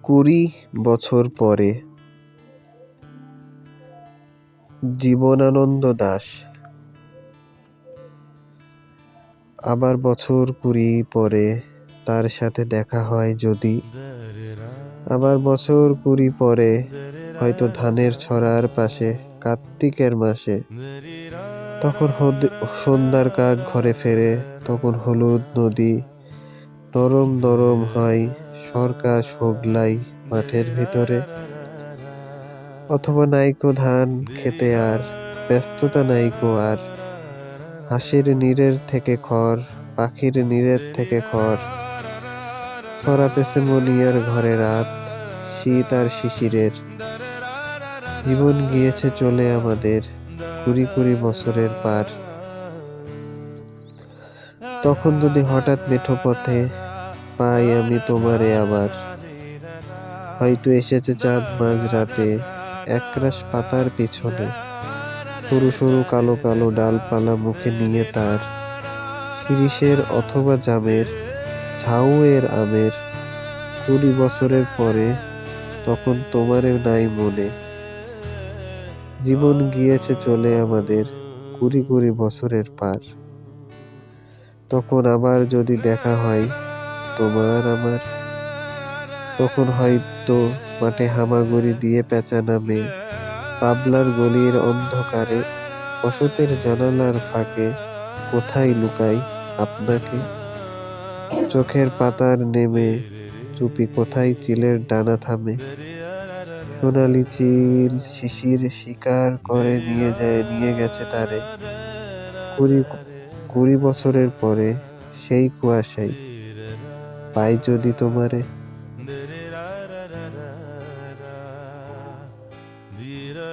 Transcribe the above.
কুড়ি বছর পরে। জীবনানন্দ দাশ। আবার বছর 20 পরে তার সাথে দেখা হয় যদি, আবার বছর 20 পরে হয়তো ধানের ছড়ার পাশে কার্তিকের মাসে। তখন সন্ধ্যার কাক ঘরে ফেরে, তখন হলুদ নদী নরম নরম হয় সরকাশ হোগলাই মাঠের ভিতরে। অথবা নাইকো ধান খেতে আর ব্যস্ততা নাইকো আর, হাসির নীড়ের থেকে খড়, পাখির নীড়ের থেকে খড় ছড়াতেছে মনিয়ার ঘরে রাত, শীত আর শিশিরের। জীবন গিয়েছে চলে আমাদের 20 বছরের পার। তখন যদি হঠাৎ মেঠো পথে পাই আমি তোমারে আবার, হয়তো এসেছে চাঁদ মাঝরাতে একরাশ পাতার পিছনে, সরু সরু কালো কালো ডালপালা মুখে নিয়ে তার, শিরীষের অথবা জামের, ঝাউয়ের আমের। 20 বছরের পরে তখন তোমারে নাই মনে। জীবন গিয়েছে চলে আমাদের 20 বছরের পার। তখন আবার যদি দেখা হয় তোমার আমার, তখন হয়তো মাঠে হামাগুড়ি দিয়ে পেঁচা নামে, পাবলার গলির অন্ধকারে, বসতের জানালার ফাঁকে কোথায় লুকাই আপনাকে। চোখের পাতার নেমে চুপি কোথায় চিলের ডানা থামে, সোনালি চিল শিশির শিকার করে নিয়ে গেছে তারে। 20 বছরের পরে সেই কুয়াশায় পাই যদি তোমারে। ধীরে